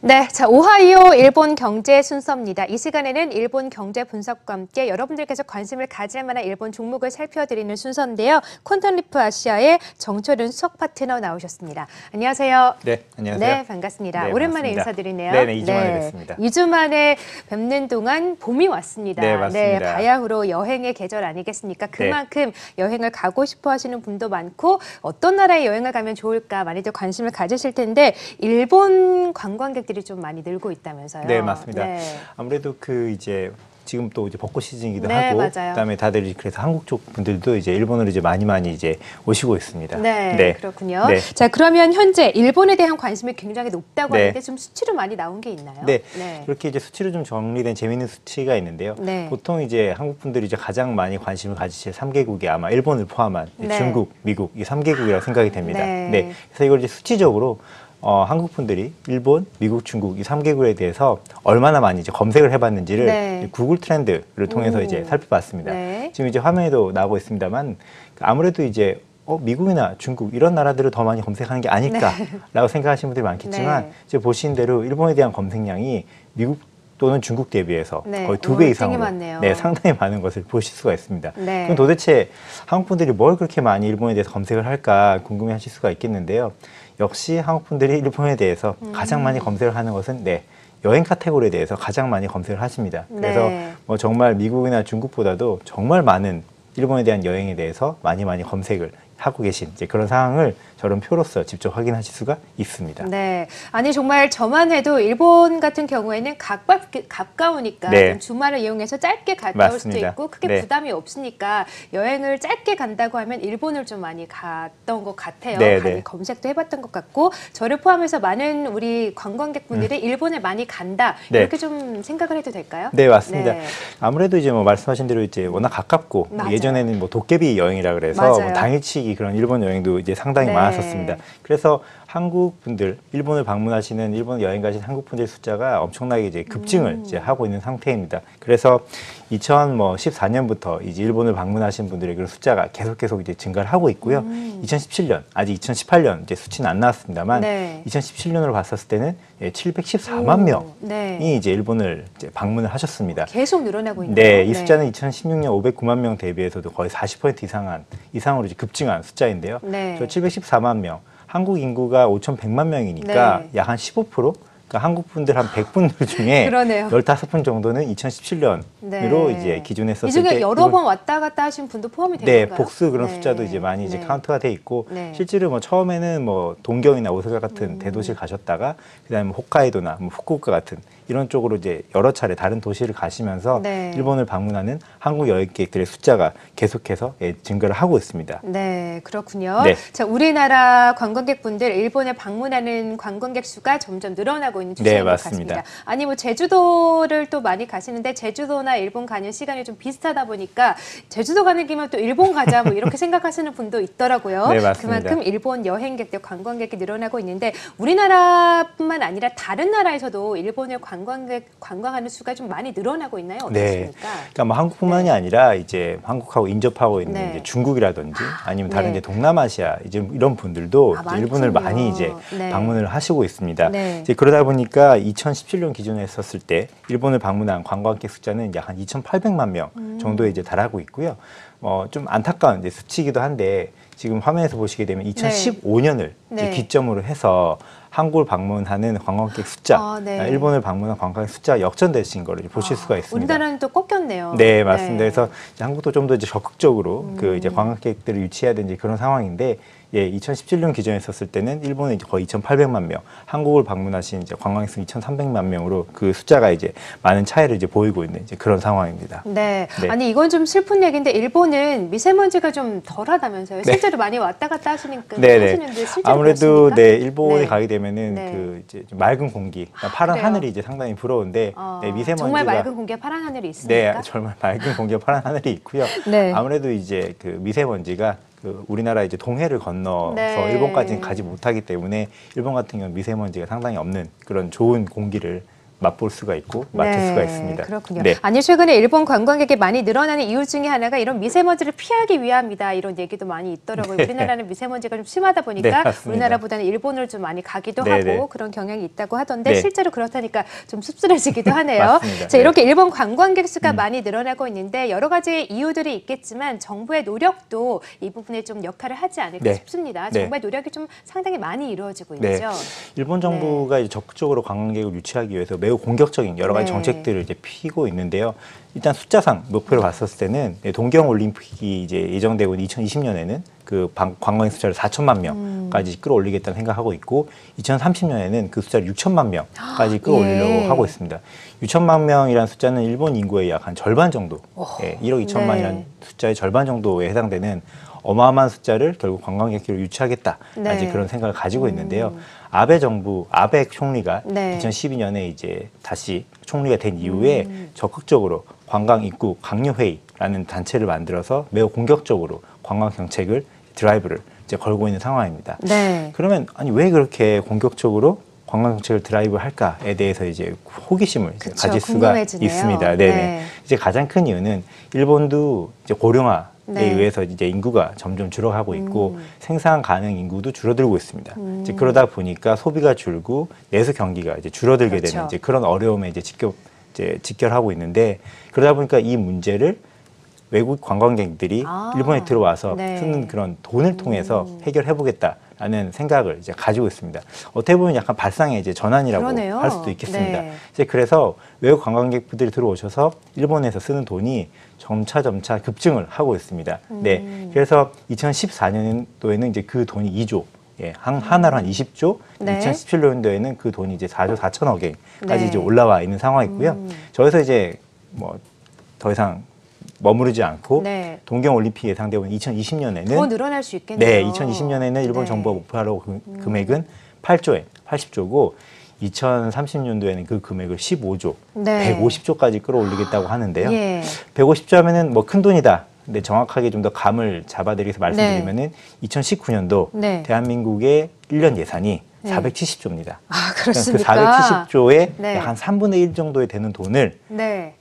네, 자, 오하이오 일본 경제 순서입니다. 이 시간에는 일본 경제 분석과 함께 여러분들께서 관심을 가질 만한 일본 종목을 살펴드리는 순서인데요. 콘턴리프 아시아의 정철윤 수석 파트너 나오셨습니다. 안녕하세요. 네, 안녕하세요. 네, 반갑습니다. 네, 오랜만에 반갑습니다. 인사드리네요. 네, 2주 만에 뵙습니다. 2주 만에 뵙는 동안 봄이 왔습니다. 네, 맞습니다. 네, 바야흐로 여행의 계절 아니겠습니까? 그만큼 여행을 가고 싶어 하시는 분도 많고 어떤 나라에 여행을 가면 좋을까 많이들 관심을 가지실 텐데 일본 관광객들이 좀 많이 늘고 있다면서요. 네, 맞습니다. 네. 아무래도 지금 또 이제 벚꽃 시즌이기도 네, 하고, 맞아요. 그다음에 다들 그래서 한국 쪽 분들도 이제 일본으로 이제 많이 이제 오시고 있습니다. 네, 그렇군요. 네. 자, 그러면 현재 일본에 대한 관심이 굉장히 높다고 네. 하는데 좀 수치로 많이 나온 게 있나요? 네, 이렇게 이제 수치로 좀 정리된 재미있는 수치가 있는데요. 네. 보통 이제 한국 분들이 이제 가장 많이 관심을 가지실 3개국이 아마 일본을 포함한 네. 중국, 미국 이 3개국이라고 생각이 됩니다. 네. 그래서 이걸 이제 수치적으로 한국 분들이 일본, 미국, 중국 이 3개국에 대해서 얼마나 많이 이제 검색을 해봤는지를 네. 구글 트렌드를 통해서 이제 살펴봤습니다. 네. 지금 이제 화면에도 나오고 있습니다만 아무래도 이제 미국이나 중국 이런 나라들을 더 많이 검색하는 게 아닐까라고 생각하시는 분들이 많겠지만 이제 보신 대로 일본에 대한 검색량이 미국 또는 중국 대비해서 거의 2배 이상으로 상당히 많은 것을 보실 수가 있습니다. 그럼 도대체 한국 분들이 뭘 그렇게 많이 일본에 대해서 검색을 할까 궁금해하실 수가 있겠는데요. 역시 한국 분들이 일본에 대해서 가장 많이 검색을 하는 것은 여행 카테고리에 대해서 가장 많이 검색을 하십니다. 그래서 뭐 정말 미국이나 중국보다도 정말 많은 일본에 대한 여행에 대해서 많이 검색을 하고 계신 이제 그런 상황을 저런 표로서 직접 확인하실 수가 있습니다. 네, 아니 정말 저만 해도 일본 같은 경우에는 가까우니까 좀 주말을 이용해서 짧게 갔다 올 수도 있고 크게 부담이 없으니까 여행을 짧게 간다고 하면 일본을 좀 많이 갔던 것 같아요. 많이 검색도 해봤던 것 같고 저를 포함해서 많은 우리 관광객분들이 일본을 많이 간다 이렇게 좀 생각을 해도 될까요? 네, 맞습니다. 아무래도 이제 뭐 말씀하신 대로 이제 워낙 가깝고 예전에는 뭐 도깨비 여행이라 그래서 뭐 당일치기 그런 일본 여행도 이제 상당히 많았었습니다. 그래서 한국 분들, 일본을 방문하시는 일본 여행 가신 한국 분들 숫자가 엄청나게 이제 급증을 이제 하고 있는 상태입니다. 그래서 2014년부터 이제 일본을 방문하신 분들의 그런 숫자가 계속 이제 증가를 하고 있고요. 2017년, 아직 2018년 이제 수치는 안 나왔습니다만 2017년으로 봤었을 때는 714만 명이 이제 일본을 이제 방문을 하셨습니다. 계속 늘어나고 있네요. 네, 이 숫자는 2016년 509만 명 대비해서도 거의 40% 이상으로 이제 급증한 숫자인데요. 저 714만 명, 한국 인구가 5,100만 명이니까 약 한 15%? 그러니까 한국 분들 한 100분들 중에 15분 정도는 2017년으로 이제 기준했었을 때 이 중에 여러 번 왔다 갔다 하신 분도 포함이 되는 건가요? 복수 그런 숫자도 이제 많이 이제 카운트가 돼 있고 실제로 뭐 처음에는 뭐 동경이나 오사카 같은 대도시를 가셨다가 그다음에 뭐 홋카이도나 뭐 후쿠오카 같은 이런 쪽으로 이제 여러 차례 다른 도시를 가시면서 일본을 방문하는 한국 여행객들의 숫자가 계속해서 증가를 하고 있습니다. 네, 그렇군요. 자, 우리나라 관광객분들 일본에 방문하는 관광객 수가 점점 늘어나고 있는 추세인 것 같습니다. 아니 뭐 제주도를 또 많이 가시는데 제주도나 일본 가는 시간이 좀 비슷하다 보니까 제주도 가는 김에 또 일본 가자 뭐 이렇게 생각하시는 분도 있더라고요. 그만큼 일본 여행객들 관광객이 늘어나고 있는데 우리나라뿐만 아니라 다른 나라에서도 일본을 관광하는 수가 좀 많이 늘어나고 있나요? 어떻습니까? 그러니까 뭐 한국뿐만이 아니라 이제 한국하고 인접하고 있는 이제 중국이라든지 아니면 다른 이제 동남아시아 이제 이런 분들도 이제 일본을 많이 이제 방문을 하시고 있습니다. 이제 그러다 보니까 2017년 기준에 했었을 때 일본을 방문한 관광객 숫자는 약 한 2,800만 명 정도에 이제 달하고 있고요. 좀 안타까운 이제 수치이기도 한데 지금 화면에서 보시게 되면 2015년을 이제 기점으로 해서 한국을 방문하는 관광객 숫자, 일본을 방문한 관광객 숫자 역전되신 거를 보실 수가 있습니다. 우리나라는 또 꺾였네요. 네, 맞습니다. 그래서 이제 한국도 좀 더 이제 적극적으로 그 이제 관광객들을 유치해야 되는 그런 상황인데 2017년 기준에 있었을 때는 일본은 이제 거의 2,800만 명, 한국을 방문하신 이제 관광객 수 2,300만 명으로 그 숫자가 이제 많은 차이를 이제 보이고 있는 이제 그런 상황입니다. 아니 이건 좀 슬픈 얘기인데 일본은 미세먼지가 좀 덜하다면서요? 실제로 많이 왔다 갔다 하시니까 하시는데 실제로 아무래도 그렇습니까? 일본에 가게 되면은 그 이제 좀 맑은 공기, 파란 하늘이 이제 상당히 부러운데 미세먼지가 정말 맑은 공기와 파란 하늘이 있습니까? 네, 정말 맑은 공기와 파란 하늘이 있고요. 아무래도 이제 그 미세먼지가 우리나라 이제 동해를 건너서 일본까지는 가지 못하기 때문에 일본 같은 경우는 미세먼지가 상당히 없는 그런 좋은 공기를 맛볼 수가 있고 맡을 수가 있습니다. 그렇군요. 아니 최근에 일본 관광객이 많이 늘어나는 이유 중에 하나가 이런 미세먼지를 피하기 위함이다 이런 얘기도 많이 있더라고요. 우리나라는 미세먼지가 좀 심하다 보니까 우리나라보다는 일본을 좀 많이 가기도 하고 그런 경향이 있다고 하던데 실제로 그렇다니까 좀 씁쓸해지기도 하네요. 자, 이렇게 일본 관광객 수가 많이 늘어나고 있는데 여러 가지 이유들이 있겠지만 정부의 노력도 이 부분에 좀 역할을 하지 않을까 싶습니다. 정부의 노력이 좀 상당히 많이 이루어지고 있죠. 일본 정부가 이제 적극적으로 관광객을 유치하기 위해서 매우 공격적인 여러 가지 정책들을 이제 피고 있는데요. 일단 숫자상 목표를 봤었을 때는 동경 올림픽이 이제 예정되고 있는 2020년에는 그 관광객 숫자를 4천만 명까지 끌어올리겠다는 생각하고 있고 2030년에는 그 숫자를 6천만 명까지 끌어올리려고 하고 있습니다. 6천만 명이라는 숫자는 일본 인구의 약 한 절반 정도, 1억 2천만이라는 숫자의 절반 정도에 해당되는 어마어마한 숫자를 결국 관광객으로 유치하겠다. 이제 그런 생각을 가지고 있는데요. 아베 정부, 아베 총리가 2012년에 이제 다시 총리가 된 이후에 적극적으로 관광 입국 강요회의라는 단체를 만들어서 매우 공격적으로 관광 정책을 드라이브를 이제 걸고 있는 상황입니다. 그러면 아니 왜 그렇게 공격적으로 관광 정책을 드라이브 할까에 대해서 이제 호기심을 가질 수가 있습니다. 이제 가장 큰 이유는 일본도 이제 고령화 에 의해서 이제 인구가 점점 줄어가고 있고 생산 가능 인구도 줄어들고 있습니다. 이제 그러다 보니까 소비가 줄고 내수 경기가 이제 줄어들게 되는 이제 그런 어려움에 이제 직결하고 있는데 그러다 보니까 이 문제를 외국 관광객들이 일본에 들어와서 쓰는 그런 돈을 통해서 해결해보겠다라는 생각을 이제 가지고 있습니다. 어떻게 보면 약간 발상의 이제 전환이라고 할 수도 있겠습니다. 이제 그래서 외국 관광객분들이 들어오셔서 일본에서 쓰는 돈이 점차 급증을 하고 있습니다. 그래서 2014년도에는 이제 그 돈이 2조, 하나로 한 20조, 2017년도에는 그 돈이 이제 4조 4천억 엔까지 이제 올라와 있는 상황이고요. 저에서 이제 뭐 더 이상 머무르지 않고 동경 올림픽 예상되고 있는 2020년에는 더 늘어날 수 있겠네요. 2020년에는 일본 정부가 목표하는 금액은 8조 엔, 80조고 2030년도에는 그 금액을 15조, 150조까지 끌어올리겠다고 하는데요. 150조 하면은 뭐 큰 돈이다. 근데 정확하게 좀 더 감을 잡아드리면서 말씀드리면은 2019년도 대한민국의 1년 예산이 470조입니다. 아, 그렇습니까? 그 470조에 한 3분의 1 정도에 되는 돈을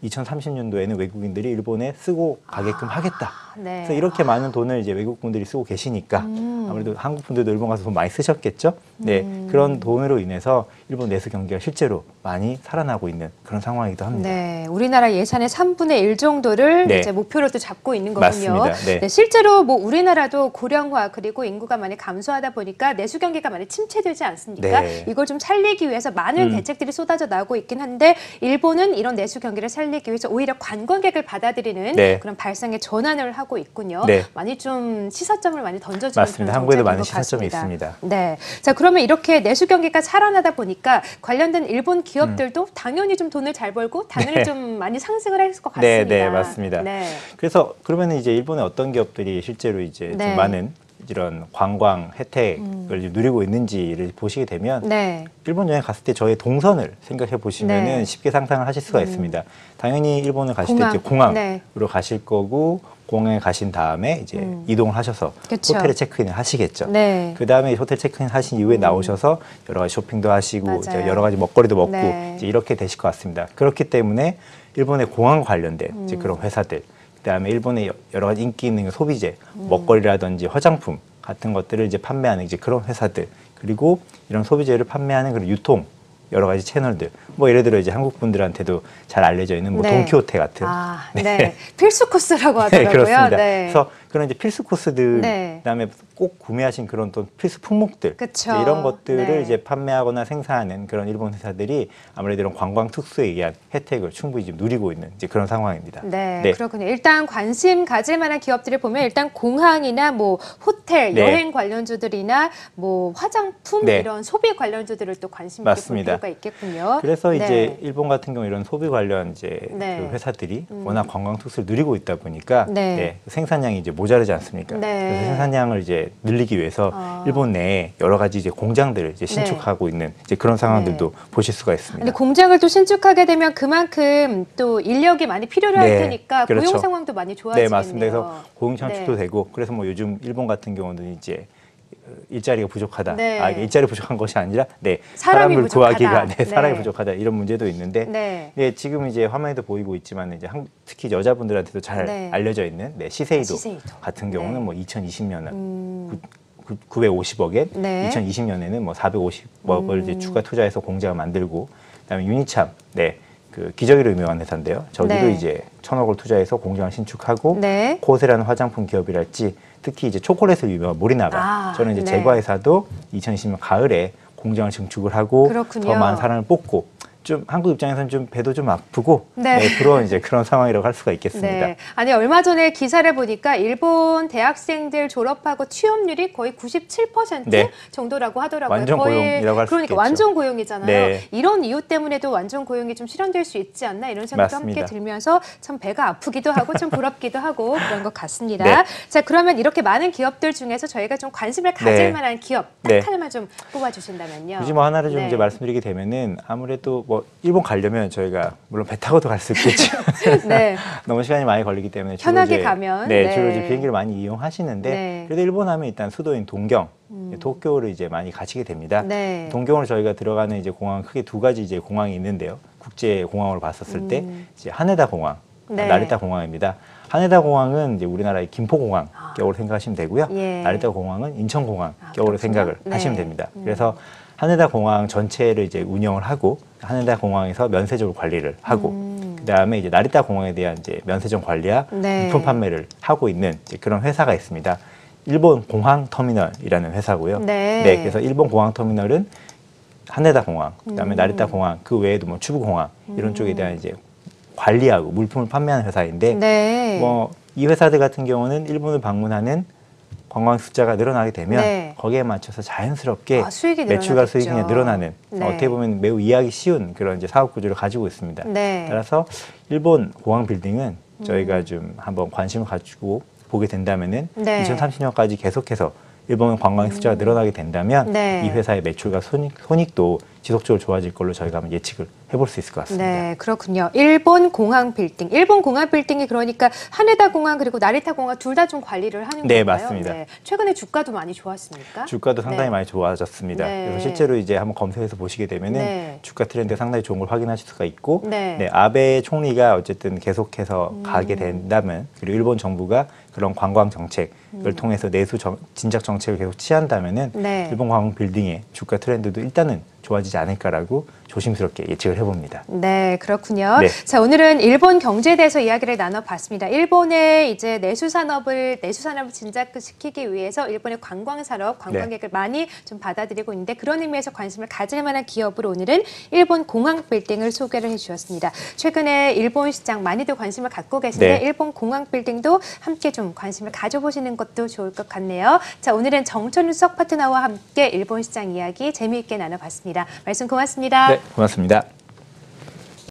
2030년도에는 외국인들이 일본에 쓰고 가게끔 하겠다. 그래서 이렇게 많은 돈을 이제 외국분들이 쓰고 계시니까 아무래도 한국 분들도 일본 가서 돈 많이 쓰셨겠죠. 그런 돈으로 인해서 일본 내수 경기가 실제로 많이 살아나고 있는 그런 상황이기도 합니다. 우리나라 예산의 3분의 1 정도를 이제 목표로 또 잡고 있는 거군요. 맞습니다. 실제로 뭐 우리나라도 고령화 그리고 인구가 많이 감소하다 보니까 내수 경기가 많이 침체되지 않습니까? 이걸 좀 살리기 위해서 많은 대책들이 쏟아져 나오고 있긴 한데 일본은 이런 내수 경기를 살리기 위해서 오히려 관광객을 받아들이는 그런 발상의 전환을 하고 있군요. 많이 좀 시사점을 많이 던져주는 맞습니다. 한국에도 많은 시사점이 있습니다. 자, 그러면 이렇게 내수 경기가 살아나다 보니까 관련된 일본 기업들도 당연히 좀 돈을 잘 벌고 당연히 좀 많이 상승을 했을 것 같습니다. 맞습니다. 그래서 그러면 이제 일본의 어떤 기업들이 실제로 이제 좀 많은 이런 관광 혜택을 누리고 있는지를 보시게 되면 일본 여행 갔을 때 저의 동선을 생각해 보시면은 쉽게 상상을 하실 수가 있습니다. 당연히 일본을 가실 때 이제 공항으로 가실 거고 공항에 가신 다음에 이제 이동을 하셔서 호텔에 체크인을 하시겠죠. 그 다음에 호텔 체크인 하신 이후에 나오셔서 여러 가지 쇼핑도 하시고 이제 여러 가지 먹거리도 먹고 이제 이렇게 되실 것 같습니다. 그렇기 때문에 일본의 공항 관련된 이제 그런 회사들 그다음에 일본의 여러 가지 인기 있는 소비재, 먹거리라든지 화장품 같은 것들을 이제 판매하는 이제 그런 회사들 그리고 이런 소비재를 판매하는 그런 유통 여러 가지 채널들 뭐 예를 들어 이제 한국 분들한테도 잘 알려져 있는 뭐 돈키호테 같은 필수 코스라고 하더라고요. 그렇습니다. 그래서 그런 이제 필수 코스들 그다음에 꼭 구매하신 그런 또 필수 품목들 이런 것들을 이제 판매하거나 생산하는 그런 일본 회사들이 아무래도 이런 관광 특수에 의한 혜택을 충분히 지금 누리고 있는 이제 그런 상황입니다. 그렇군요. 일단 관심 가질 만한 기업들을 보면 일단 공항이나 뭐 호텔, 여행 관련주들이나 뭐 화장품 이런 소비 관련주들을 또 관심 있게 볼 필요가 있겠군요. 그래서 이제 일본 같은 경우 이런 소비 관련 이제 그 회사들이 워낙 관광 특수를 누리고 있다 보니까 생산량이 이제 모자르지 않습니까? 그래서 생산량을 이제 늘리기 위해서 일본 내에 여러 가지 이제 공장들을 이제 신축하고 있는 이제 그런 상황들도 보실 수가 있습니다. 근데 공장을 또 신축하게 되면 그만큼 또 인력이 많이 필요로 할 테니까 고용 상황도 많이 좋아지겠네요. 맞습니다. 그래서 고용 창출도 되고 그래서 뭐 요즘 일본 같은 경우는 이제 일자리가 부족하다. 네. 일자리 부족한 것이 아니라 사람이 사람을 구하기가 부족하다. 사람이 부족하다 이런 문제도 있는데 지금 이제 화면에도 보이고 있지만 이제 특히 여자분들한테도 잘 알려져 있는 시세이도 같은 경우는 뭐 2020년은 950억엔 2020년에는 뭐 450억을 이제 추가 투자해서 공장을 만들고 그다음에 유니참 그 기저귀로 유명한 회사인데요. 저기도 이제 1,000억을 투자해서 공장을 신축하고 코세라는 화장품 기업이랄지 특히 이제 초콜릿을 유명한 모리나가 저는 이제 제과회사도 2020년 가을에 공장을 증축을 하고 그렇군요. 더 많은 사람을 뽑고 좀 한국 입장에서는 좀 배도 좀 아프고 그런 상황이라고 할 수가 있겠습니다. 아니 얼마 전에 기사를 보니까 일본 대학생들 졸업하고 취업률이 거의 97% 정도라고 하더라고요. 완전 고용이라고 할 수 있겠죠. 그러니까 완전 고용이잖아요. 이런 이유 때문에도 완전 고용이 좀 실현될 수 있지 않나 이런 생각도 함께 들면서 참 배가 아프기도 하고 좀 부럽기도 하고 그런 것 같습니다. 자 그러면 이렇게 많은 기업들 중에서 저희가 좀 관심을 가질 만한 기업 딱 하나만 좀 뽑아주신다면요. 굳이 뭐 하나를 좀 이제 말씀드리게 되면은 아무래도 뭐 일본 가려면 저희가 물론 배 타고도 갈 수 있겠죠. 너무 시간이 많이 걸리기 때문에 편하게 가면 주로 이제 비행기를 많이 이용하시는데 그래도 일본 하면 일단 수도인 동경, 도쿄를 이제 많이 가시게 됩니다. 동경으로 저희가 들어가는 이제 공항 크게 두 가지 이제 공항이 있는데요. 국제 공항으로 봤었을 때 이제 하네다 공항, 나리타 공항입니다. 하네다 공항은 이제 우리나라의 김포공항 격으로 생각하시면 되고요. 나리타 공항은 인천공항 격으로 생각을 하시면 됩니다. 그래서 하네다 공항 전체를 이제 운영을 하고 하네다 공항에서 면세점을 관리를 하고 그다음에 이제 나리타 공항에 대한 이제 면세점 관리와 유품 판매를 하고 있는 이제 그런 회사가 있습니다. 일본 공항 터미널이라는 회사고요. 그래서 일본 공항 터미널은 하네다 공항, 그다음에 나리타 공항, 그 외에도 뭐 추부 공항 이런 쪽에 대한 이제 관리하고 물품을 판매하는 회사인데 뭐 이 회사들 같은 경우는 일본을 방문하는 관광 숫자가 늘어나게 되면 거기에 맞춰서 자연스럽게 매출과 수익이 늘어나는 어떻게 보면 매우 이해하기 쉬운 그런 이제 사업 구조를 가지고 있습니다. 따라서 일본 공항 빌딩은 저희가 좀 한번 관심을 가지고 보게 된다면은 2030년까지 계속해서 일본 관광 숫자가 늘어나게 된다면 이 회사의 매출과 손익도 지속적으로 좋아질 걸로 저희가 한번 예측을 해볼 수 있을 것 같습니다. 그렇군요. 일본 공항 빌딩. 일본 공항 빌딩이 그러니까 하네다 공항 그리고 나리타 공항 둘 다 좀 관리를 하는 건가요? 맞습니다. 최근에 주가도 많이 좋았습니까? 주가도 상당히 많이 좋아졌습니다. 그래서 실제로 이제 한번 검색해서 보시게 되면은 주가 트렌드 상당히 좋은 걸 확인하실 수가 있고 아베 총리가 어쨌든 계속해서 가게 된다면 그리고 일본 정부가 그런 관광 정책을 통해서 내수 진작 정책을 계속 취한다면은 일본 관광 빌딩의 주가 트렌드도 일단은 좋아지지 않을까라고 조심스럽게 예측을 해봅니다. 그렇군요. 자, 오늘은 일본 경제에 대해서 이야기를 나눠봤습니다. 일본의 이제 내수 산업을 진작시키기 위해서 일본의 관광 산업, 관광객을 많이 좀 받아들이고 있는데 그런 의미에서 관심을 가질 만한 기업으로 오늘은 일본 공항 빌딩을 소개를 해주셨습니다. 최근에 일본 시장 많이들 관심을 갖고 계신데 일본 공항 빌딩도 함께 좀 관심을 가져보시는 것도 좋을 것 같네요. 자, 오늘은 정천윤 수석 파트너와 함께 일본 시장 이야기 재미있게 나눠봤습니다. 말씀 고맙습니다. 고맙습니다.